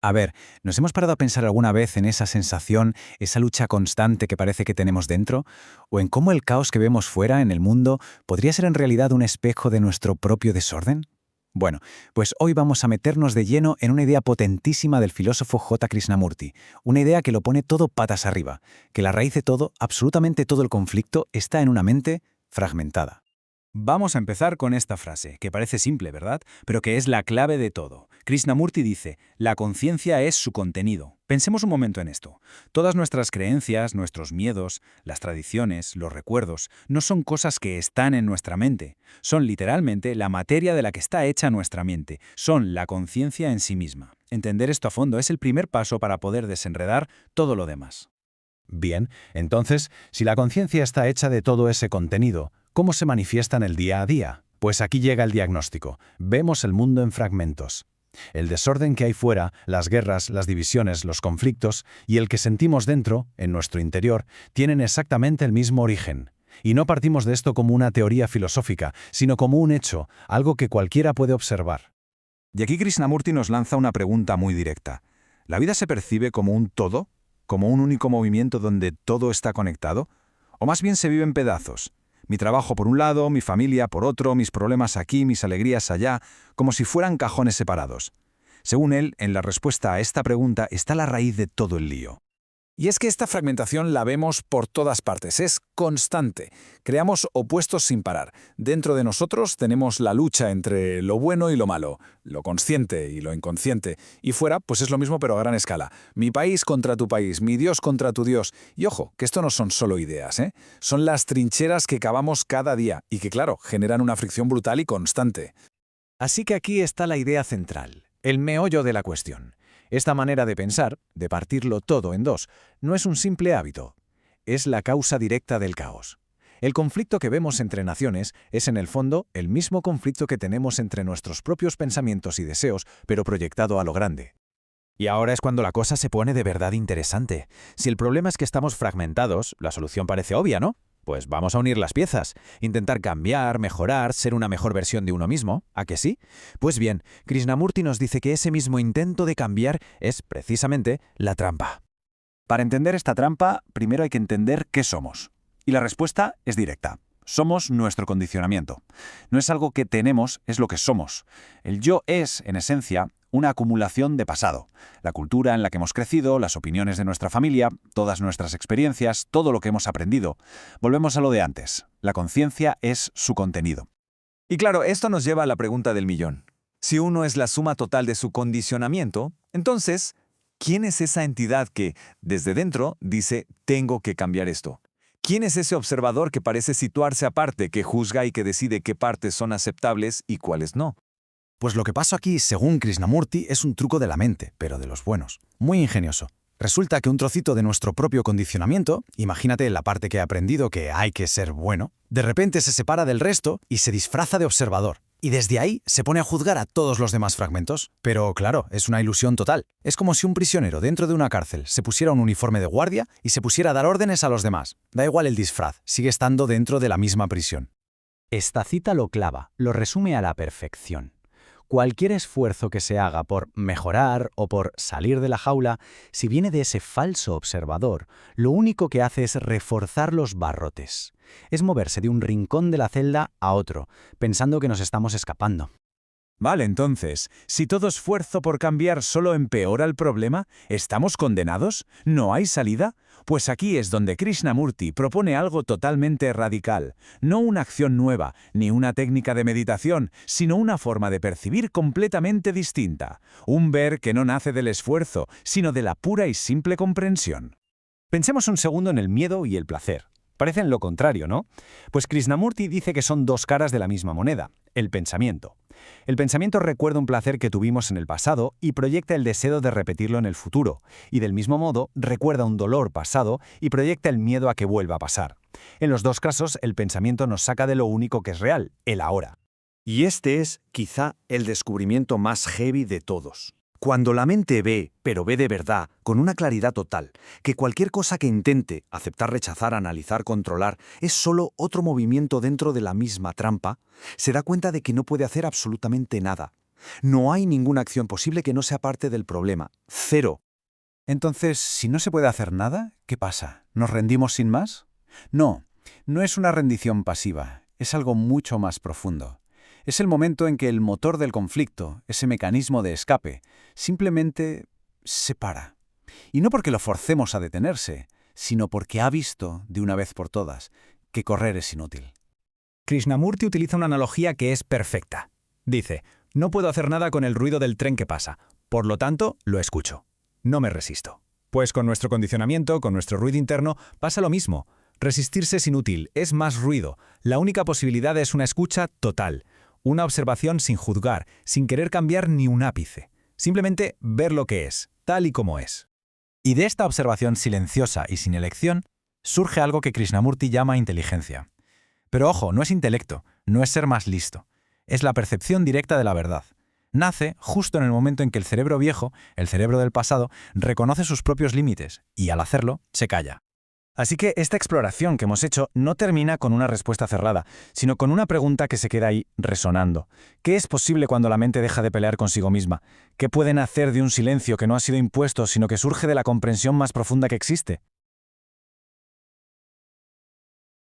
A ver, ¿nos hemos parado a pensar alguna vez en esa sensación, esa lucha constante que parece que tenemos dentro? ¿O en cómo el caos que vemos fuera, en el mundo, podría ser en realidad un espejo de nuestro propio desorden? Bueno, pues hoy vamos a meternos de lleno en una idea potentísima del filósofo J. Krishnamurti, una idea que lo pone todo patas arriba, que la raíz de todo, absolutamente todo el conflicto, está en una mente fragmentada. Vamos a empezar con esta frase, que parece simple, ¿verdad? Pero que es la clave de todo. Krishnamurti dice, la conciencia es su contenido. Pensemos un momento en esto. Todas nuestras creencias, nuestros miedos, las tradiciones, los recuerdos, no son cosas que están en nuestra mente. Son literalmente la materia de la que está hecha nuestra mente. Son la conciencia en sí misma. Entender esto a fondo es el primer paso para poder desenredar todo lo demás. Bien, entonces, si la conciencia está hecha de todo ese contenido, ¿cómo se manifiesta en el día a día? Pues aquí llega el diagnóstico. Vemos el mundo en fragmentos. El desorden que hay fuera, las guerras, las divisiones, los conflictos, y el que sentimos dentro, en nuestro interior, tienen exactamente el mismo origen. Y no partimos de esto como una teoría filosófica, sino como un hecho, algo que cualquiera puede observar. Y aquí Krishnamurti nos lanza una pregunta muy directa. ¿La vida se percibe como un todo? ¿Como un único movimiento donde todo está conectado? ¿O más bien se vive en pedazos? Mi trabajo por un lado, mi familia por otro, mis problemas aquí, mis alegrías allá, como si fueran cajones separados. Según él, en la respuesta a esta pregunta está la raíz de todo el lío. Y es que esta fragmentación la vemos por todas partes, es constante. Creamos opuestos sin parar. Dentro de nosotros tenemos la lucha entre lo bueno y lo malo, lo consciente y lo inconsciente. Y fuera, pues es lo mismo pero a gran escala. Mi país contra tu país, mi Dios contra tu Dios. Y ojo, que esto no son solo ideas, ¿eh? Son las trincheras que cavamos cada día y que, claro, generan una fricción brutal y constante. Así que aquí está la idea central, el meollo de la cuestión. Esta manera de pensar, de partirlo todo en dos, no es un simple hábito. Es la causa directa del caos. El conflicto que vemos entre naciones es en el fondo el mismo conflicto que tenemos entre nuestros propios pensamientos y deseos, pero proyectado a lo grande. Y ahora es cuando la cosa se pone de verdad interesante. Si el problema es que estamos fragmentados, la solución parece obvia, ¿no? Pues vamos a unir las piezas, intentar cambiar, mejorar, ser una mejor versión de uno mismo, ¿a que sí? Pues bien, Krishnamurti nos dice que ese mismo intento de cambiar es precisamente la trampa. Para entender esta trampa, primero hay que entender qué somos. Y la respuesta es directa. Somos nuestro condicionamiento. No es algo que tenemos, es lo que somos. El yo es, en esencia, una acumulación de pasado. La cultura en la que hemos crecido, las opiniones de nuestra familia, todas nuestras experiencias, todo lo que hemos aprendido. Volvemos a lo de antes. La conciencia es su contenido. Y claro, esto nos lleva a la pregunta del millón. Si uno es la suma total de su condicionamiento, entonces, ¿quién es esa entidad que, desde dentro, dice, tengo que cambiar esto? ¿Quién es ese observador que parece situarse aparte, que juzga y que decide qué partes son aceptables y cuáles no? Pues lo que pasa aquí, según Krishnamurti, es un truco de la mente, pero de los buenos. Muy ingenioso. Resulta que un trocito de nuestro propio condicionamiento, imagínate la parte que he aprendido que hay que ser bueno, de repente se separa del resto y se disfraza de observador. Y desde ahí se pone a juzgar a todos los demás fragmentos. Pero claro, es una ilusión total. Es como si un prisionero dentro de una cárcel se pusiera un uniforme de guardia y se pusiera a dar órdenes a los demás. Da igual el disfraz, sigue estando dentro de la misma prisión. Esta cita lo clava, lo resume a la perfección. Cualquier esfuerzo que se haga por mejorar o por salir de la jaula, si viene de ese falso observador, lo único que hace es reforzar los barrotes. Es moverse de un rincón de la celda a otro, pensando que nos estamos escapando. Vale, entonces, si todo esfuerzo por cambiar solo empeora el problema, ¿estamos condenados? ¿No hay salida? Pues aquí es donde Krishnamurti propone algo totalmente radical. No una acción nueva, ni una técnica de meditación, sino una forma de percibir completamente distinta. Un ver que no nace del esfuerzo, sino de la pura y simple comprensión. Pensemos un segundo en el miedo y el placer. Parecen lo contrario, ¿no? Pues Krishnamurti dice que son dos caras de la misma moneda, el pensamiento. El pensamiento recuerda un placer que tuvimos en el pasado y proyecta el deseo de repetirlo en el futuro, y del mismo modo recuerda un dolor pasado y proyecta el miedo a que vuelva a pasar. En los dos casos, el pensamiento nos saca de lo único que es real, el ahora. Y este es, quizá, el descubrimiento más heavy de todos. Cuando la mente ve, pero ve de verdad, con una claridad total, que cualquier cosa que intente, aceptar, rechazar, analizar, controlar, es solo otro movimiento dentro de la misma trampa, se da cuenta de que no puede hacer absolutamente nada. No hay ninguna acción posible que no sea parte del problema. Cero. Entonces, si no se puede hacer nada, ¿qué pasa? ¿Nos rendimos sin más? No, no es una rendición pasiva, es algo mucho más profundo. Es el momento en que el motor del conflicto, ese mecanismo de escape, simplemente se para. Y no porque lo forcemos a detenerse, sino porque ha visto, de una vez por todas, que correr es inútil. Krishnamurti utiliza una analogía que es perfecta. Dice, no puedo hacer nada con el ruido del tren que pasa, por lo tanto, lo escucho. No me resisto. Pues con nuestro condicionamiento, con nuestro ruido interno, pasa lo mismo. Resistirse es inútil, es más ruido. La única posibilidad es una escucha total, una observación sin juzgar, sin querer cambiar ni un ápice. Simplemente ver lo que es, tal y como es. Y de esta observación silenciosa y sin elección, surge algo que Krishnamurti llama inteligencia. Pero ojo, no es intelecto, no es ser más listo. Es la percepción directa de la verdad. Nace justo en el momento en que el cerebro viejo, el cerebro del pasado, reconoce sus propios límites y, al hacerlo, se calla. Así que esta exploración que hemos hecho no termina con una respuesta cerrada, sino con una pregunta que se queda ahí resonando. ¿Qué es posible cuando la mente deja de pelear consigo misma? ¿Qué pueden hacer de un silencio que no ha sido impuesto, sino que surge de la comprensión más profunda que existe?